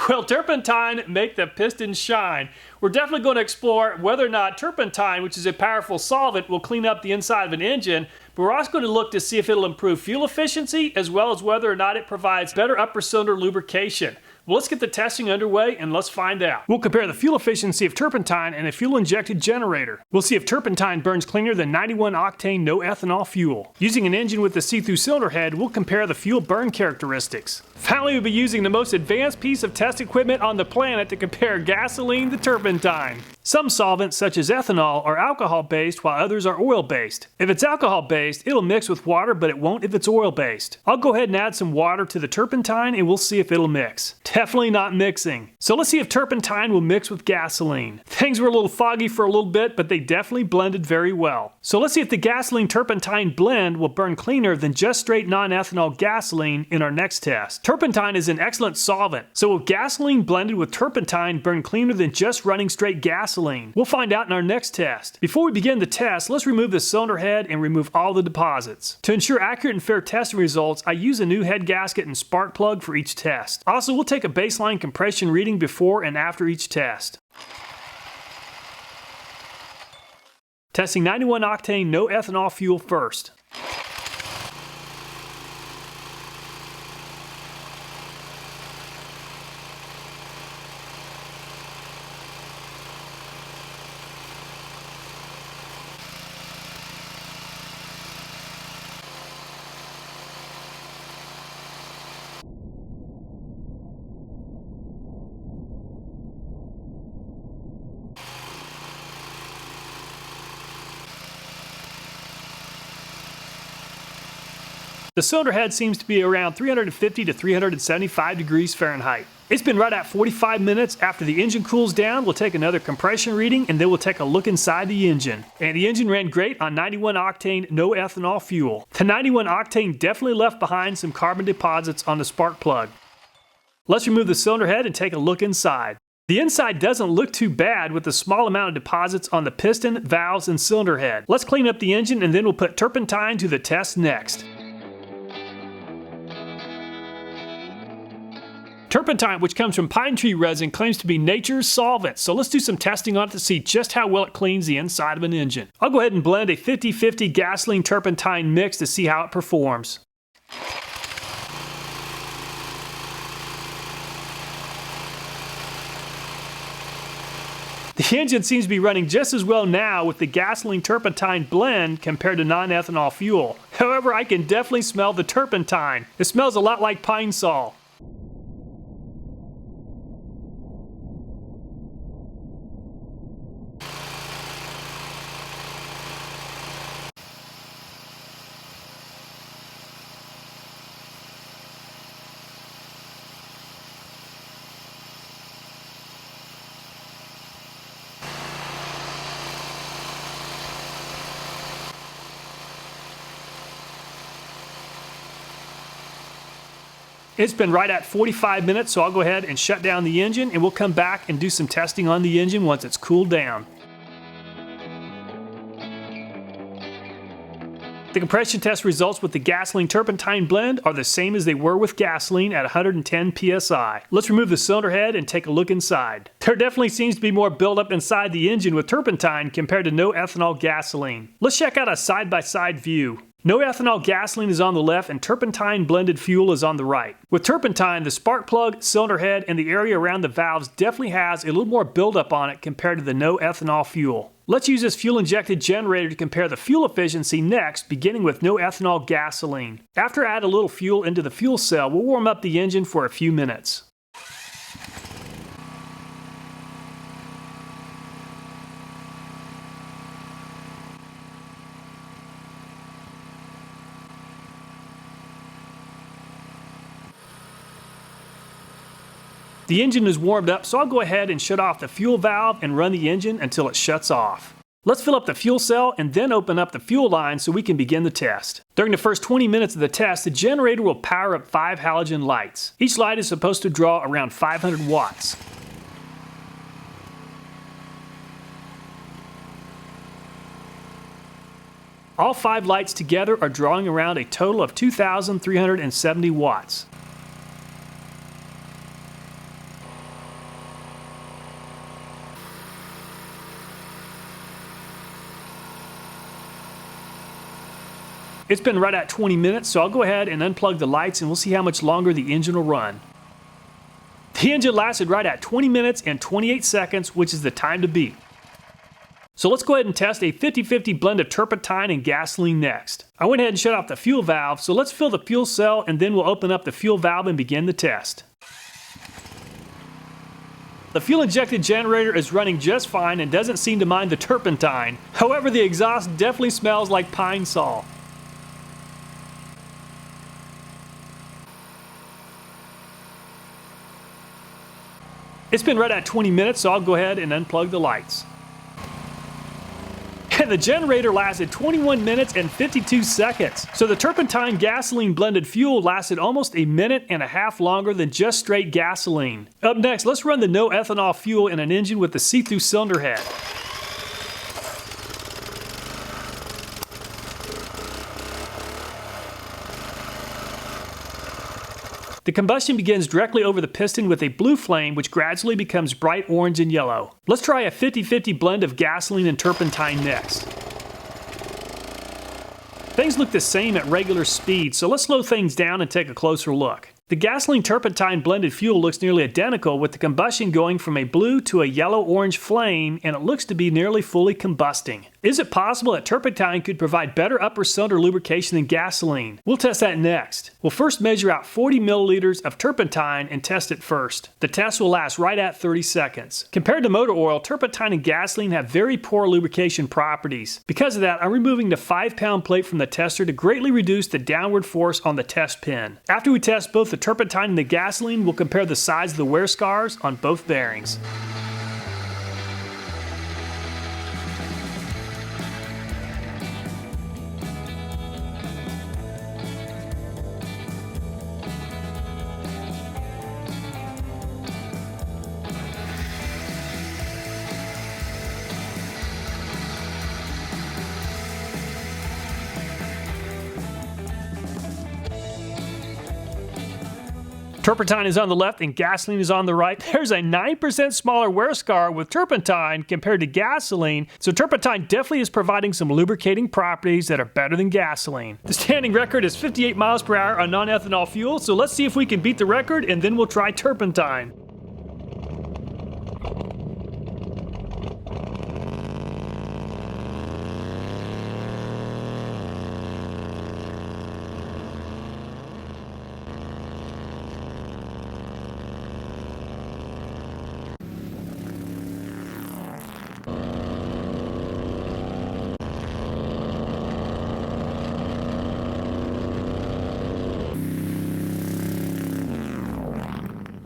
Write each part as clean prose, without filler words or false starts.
Will turpentine make the piston shine? We're definitely going to explore whether or not turpentine, which is a powerful solvent, will clean up the inside of an engine, but we're also going to look to see if it'll improve fuel efficiency as well as whether or not it provides better upper cylinder lubrication. Well, let's get the testing underway and let's find out. We'll compare the fuel efficiency of turpentine and a fuel-injected generator. We'll see if turpentine burns cleaner than 91 octane no ethanol fuel. Using an engine with a see-through cylinder head, we'll compare the fuel burn characteristics. Finally, we'll be using the most advanced piece of test equipment on the planet to compare gasoline to turpentine. Some solvents, such as ethanol, are alcohol-based while others are oil-based. If it's alcohol-based, it'll mix with water, but it won't if it's oil-based. I'll go ahead and add some water to the turpentine and we'll see if it'll mix. Definitely not mixing. So let's see if turpentine will mix with gasoline. Things were a little foggy for a little bit, but they definitely blended very well. So let's see if the gasoline turpentine blend will burn cleaner than just straight non-ethanol gasoline in our next test. Turpentine is an excellent solvent, so will gasoline blended with turpentine burn cleaner than just running straight gasoline? We'll find out in our next test. Before we begin the test, let's remove the cylinder head and remove all the deposits. To ensure accurate and fair testing results, I use a new head gasket and spark plug for each test. Also, we'll take a baseline compression reading before and after each test. Testing 91 octane no ethanol fuel first. The cylinder head seems to be around 350 to 375 degrees Fahrenheit. It's been right at 45 minutes. After the engine cools down, we'll take another compression reading and then we'll take a look inside the engine. And the engine ran great on 91 octane no ethanol fuel. The 91 octane definitely left behind some carbon deposits on the spark plug. Let's remove the cylinder head and take a look inside. The inside doesn't look too bad with the small amount of deposits on the piston, valves, and cylinder head. Let's clean up the engine and then we'll put turpentine to the test next. Turpentine, which comes from pine tree resin, claims to be nature's solvent, so let's do some testing on it to see just how well it cleans the inside of an engine. I'll go ahead and blend a 50-50 gasoline turpentine mix to see how it performs. The engine seems to be running just as well now with the gasoline turpentine blend compared to non-ethanol fuel. However, I can definitely smell the turpentine. It smells a lot like pine sol. It's been right at 45 minutes, so I'll go ahead and shut down the engine and we'll come back and do some testing on the engine once it's cooled down. The compression test results with the gasoline turpentine blend are the same as they were with gasoline at 110 psi. Let's remove the cylinder head and take a look inside. There definitely seems to be more buildup inside the engine with turpentine compared to no ethanol gasoline. Let's check out a side-by-side view. No ethanol gasoline is on the left and turpentine blended fuel is on the right. With turpentine, the spark plug, cylinder head, and the area around the valves definitely has a little more buildup on it compared to the no ethanol fuel. Let's use this fuel-injected generator to compare the fuel efficiency next, beginning with no ethanol gasoline. After I add a little fuel into the fuel cell, we'll warm up the engine for a few minutes. The engine is warmed up, so I'll go ahead and shut off the fuel valve and run the engine until it shuts off. Let's fill up the fuel cell and then open up the fuel line so we can begin the test. During the first 20 minutes of the test, the generator will power up 5 halogen lights. Each light is supposed to draw around 500 watts. All 5 lights together are drawing around a total of 2,370 watts. It's been right at 20 minutes, so I'll go ahead and unplug the lights and we'll see how much longer the engine will run. The engine lasted right at 20 minutes and 28 seconds, which is the time to beat. So let's go ahead and test a 50-50 blend of turpentine and gasoline next. I went ahead and shut off the fuel valve, so let's fill the fuel cell and then we'll open up the fuel valve and begin the test. The fuel-injected generator is running just fine and doesn't seem to mind the turpentine. However, the exhaust definitely smells like pine sol. It's been right at 20 minutes, so I'll go ahead and unplug the lights. And the generator lasted 21 minutes and 52 seconds. So the turpentine gasoline blended fuel lasted almost a minute and a half longer than just straight gasoline. Up next, let's run the no ethanol fuel in an engine with the see-through cylinder head. The combustion begins directly over the piston with a blue flame which gradually becomes bright orange and yellow. Let's try a 50-50 blend of gasoline and turpentine next. Things look the same at regular speed, so let's slow things down and take a closer look. The gasoline turpentine blended fuel looks nearly identical, with the combustion going from a blue to a yellow-orange flame, and it looks to be nearly fully combusting. Is it possible that turpentine could provide better upper cylinder lubrication than gasoline? We'll test that next. We'll first measure out 40 milliliters of turpentine and test it first. The test will last right at 30 seconds. Compared to motor oil, turpentine and gasoline have very poor lubrication properties. Because of that, I'm removing the 5-pound plate from the tester to greatly reduce the downward force on the test pin. After we test both the turpentine and the gasoline, we'll compare the size of the wear scars on both bearings. Turpentine is on the left and gasoline is on the right. There's a 9% smaller wear scar with turpentine compared to gasoline, so turpentine definitely is providing some lubricating properties that are better than gasoline. The standing record is 58 miles per hour on non-ethanol fuel, so let's see if we can beat the record and then we'll try turpentine.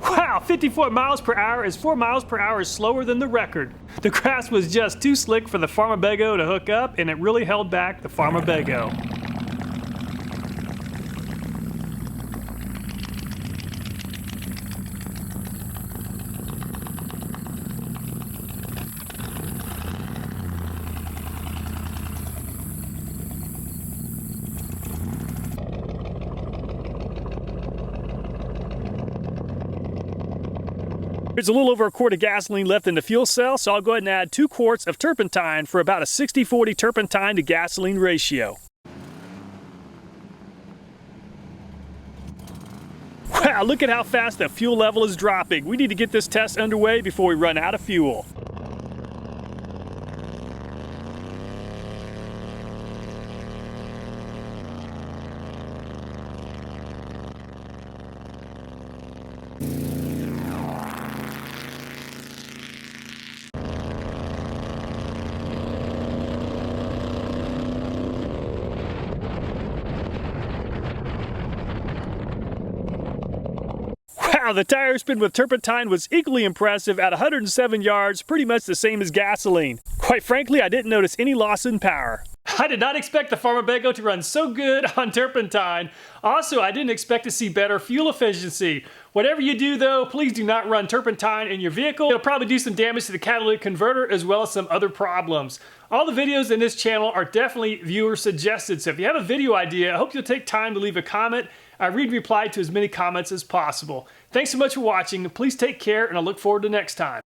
Wow, 54 miles per hour is 4 miles per hour slower than the record. The grass was just too slick for the Farmabago to hook up, and it really held back the Farmabago. There's a little over a quart of gasoline left in the fuel cell, so I'll go ahead and add 2 quarts of turpentine for about a 60-40 turpentine to gasoline ratio. Wow, look at how fast the fuel level is dropping. We need to get this test underway before we run out of fuel. Wow, the tire spin with turpentine was equally impressive at 107 yards, pretty much the same as gasoline. Quite frankly, I didn't notice any loss in power. I did not expect the Farmabago to run so good on turpentine. Also, I didn't expect to see better fuel efficiency. Whatever you do though, please do not run turpentine in your vehicle. It'll probably do some damage to the catalytic converter as well as some other problems. All the videos in this channel are definitely viewer suggested, so if you have a video idea, I hope you'll take time to leave a comment. I read and reply to as many comments as possible. Thanks so much for watching. Please take care, and I look forward to next time.